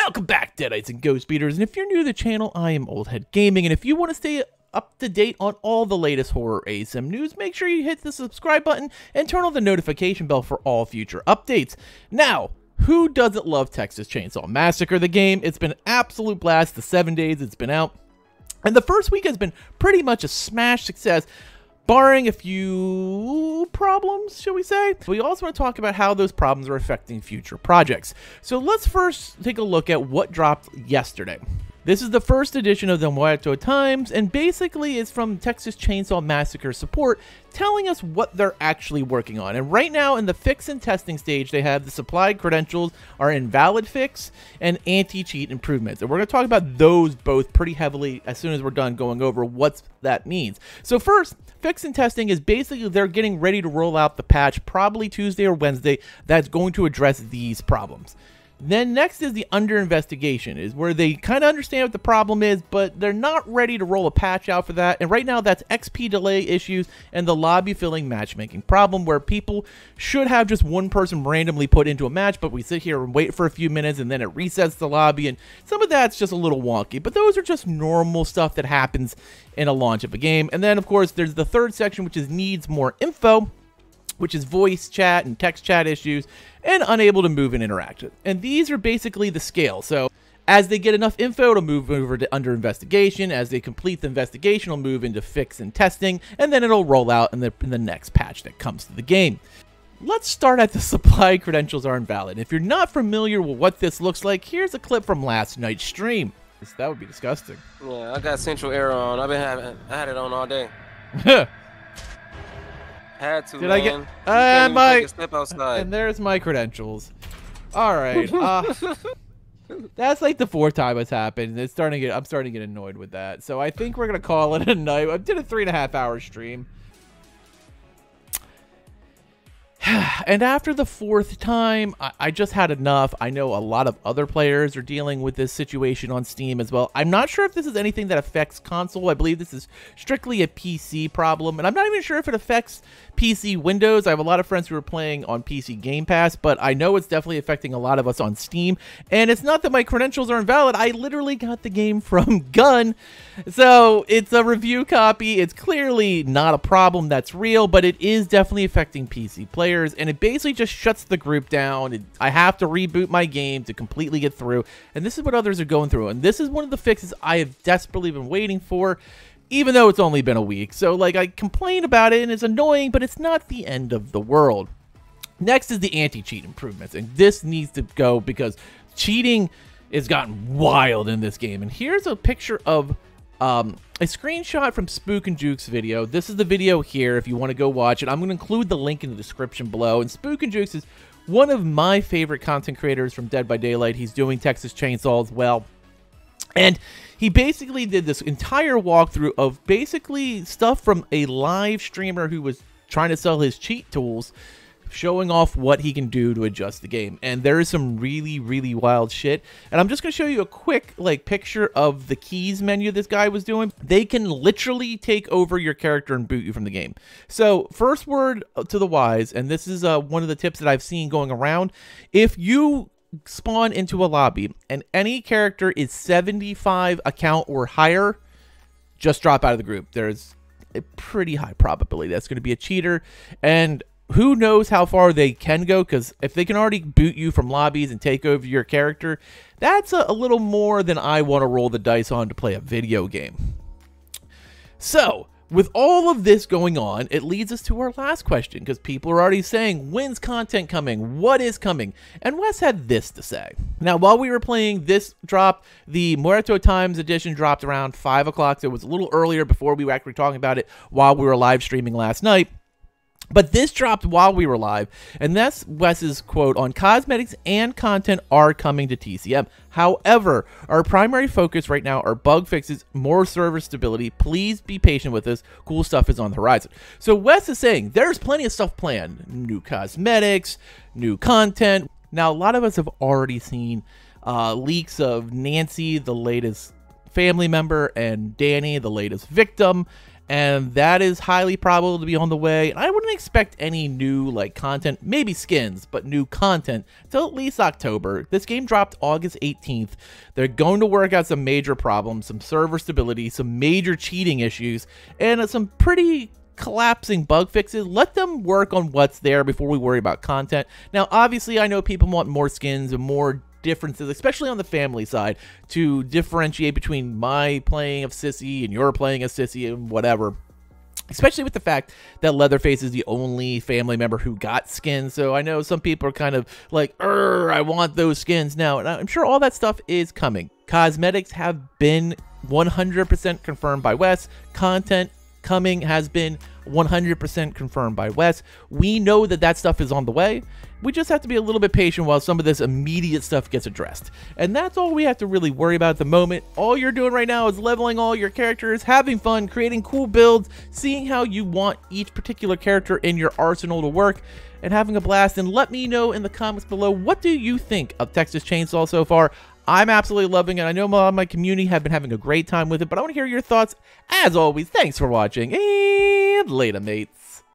Welcome back, Deadites and Ghost Beaters, and if you're new to the channel, I am Oldhead Gaming, and if you want to stay up to date on all the latest horror ASM news, make sure you hit the subscribe button and turn on the notification bell for all future updates. Now, who doesn't love Texas Chain Saw Massacre, the game? It's been an absolute blast the 7 days it's been out, and the first week has been pretty much a smash success, barring a few problems, shall we say. We also want to talk about how those problems are affecting future projects. So let's first take a look at what dropped yesterday. This is the first edition of the Meurto Times, and basically it's from Texas Chain Saw Massacre support telling us what they're actually working on. And right now in the fix and testing stage, they have the supplied credentials are invalid fix and anti-cheat improvements. And we're going to talk about those both pretty heavily as soon as we're done going over what that means. So first, fix and testing is basically they're getting ready to roll out the patch probably Tuesday or Wednesday that's going to address these problems. Then next is the under investigation, is where they kind of understand what the problem is, but they're not ready to roll a patch out for that. And right now that's XP delay issues and the lobby filling matchmaking problem, where people should have just one person randomly put into a match, but we sit here and wait for a few minutes and then it resets the lobby, and some of that's just a little wonky. But those are just normal stuff that happens in a launch of a game. And then of course there's the third section, which is needs more info, which is voice chat and text chat issues, and unable to move and interact. And these are basically the scale. So as they get enough info, it'll move over to under investigation. As they complete the investigation, it'll move into fix and testing, and then it'll roll out in the next patch that comes to the game. Let's start at the supply credentials are invalid. If you're not familiar with what this looks like, here's a clip from last night's stream. That would be disgusting. Yeah, I got central error on. I had it on all day. Had to. Did man. I get take a step outside. And there's my credentials. All right. That's like the fourth time it's happened. I'm starting to get annoyed with that. So I think we're gonna call it a night. I did a 3.5 hour stream. And after the fourth time, I just had enough. I know a lot of other players are dealing with this situation on Steam as well. I'm not sure if this is anything that affects console. I believe this is strictly a PC problem, and I'm not even sure if it affects PC Windows. I have a lot of friends who are playing on PC Game Pass, but I know it's definitely affecting a lot of us on Steam. And it's not that my credentials are invalid. I literally got the game from Gun, so it's a review copy. It's clearly not a problem that's real, but it is definitely affecting PC players. And it basically just shuts the group down. I have to reboot my game to completely get through, and this is what others are going through, and this is one of the fixes I have desperately been waiting for, even though it's only been a week. So like, I complain about it and it's annoying, but it's not the end of the world. Next is the anti-cheat improvements, and this needs to go because cheating has gotten wild in this game. And here's a picture of a screenshot from Spook and Juke's video. This is the video here if you want to go watch it. I'm going to include the link in the description below. And Spook and Juke's is one of my favorite content creators from Dead by Daylight. He's doing Texas Chain Saw as well. And he basically did this entire walkthrough of basically stuff from a live streamer who was trying to sell his cheat tools, showing off what he can do to adjust the game. And there is some really, really wild shit. And I'm just going to show you a quick picture of the keys menu this guy was doing. They can literally take over your character and boot you from the game. So first word to the wise, and this is one of the tips that I've seen going around. If you spawn into a lobby and any character is 75 account or higher, just drop out of the group. There's a pretty high probability that's going to be a cheater, and who knows how far they can go, because if they can already boot you from lobbies and take over your character, that's a little more than I want to roll the dice on to play a video game. So with all of this going on, it leads us to our last question, because people are already saying, when's content coming? What is coming? And Wes had this to say. Now, while we were playing, this dropped. The Meurto Times edition dropped around 5 o'clock, so it was a little earlier before we were actually talking about it while we were live streaming last night. But this dropped while we were live, and that's Wes's quote on cosmetics and content are coming to TCM. However, our primary focus right now are bug fixes, more server stability. Please be patient with us. Cool stuff is on the horizon. So Wes is saying there's plenty of stuff planned. New cosmetics, new content. Now, a lot of us have already seen leaks of Nancy, the latest family member, and Danny, the latest victim. and that is highly probable to be on the way. And I wouldn't expect any new like content, maybe skins, but new content till at least October. This game dropped August 18th. They're going to work out some major problems, some server stability, some major cheating issues, and some pretty collapsing bug fixes. Let them work on what's there before we worry about content. Now, obviously, I know people want more skins and more differences, especially on the family side, to differentiate between my playing of Sissy and your playing of Sissy and whatever. Especially with the fact that Leatherface is the only family member who got skins. So I know some people are kind of like, I want those skins now. And I'm sure all that stuff is coming. Cosmetics have been 100% confirmed by Wes. Content coming has been 100% confirmed by Wes. We know that that stuff is on the way. We just have to be a little bit patient while some of this immediate stuff gets addressed. And that's all we have to really worry about at the moment. All you're doing right now is leveling all your characters, having fun, creating cool builds, seeing how you want each particular character in your arsenal to work, and having a blast. And let me know in the comments below, what do you think of Texas Chain Saw so far? I'm absolutely loving it. I know a lot of my community have been having a great time with it, but I want to hear your thoughts. As always, thanks for watching, and later, mates.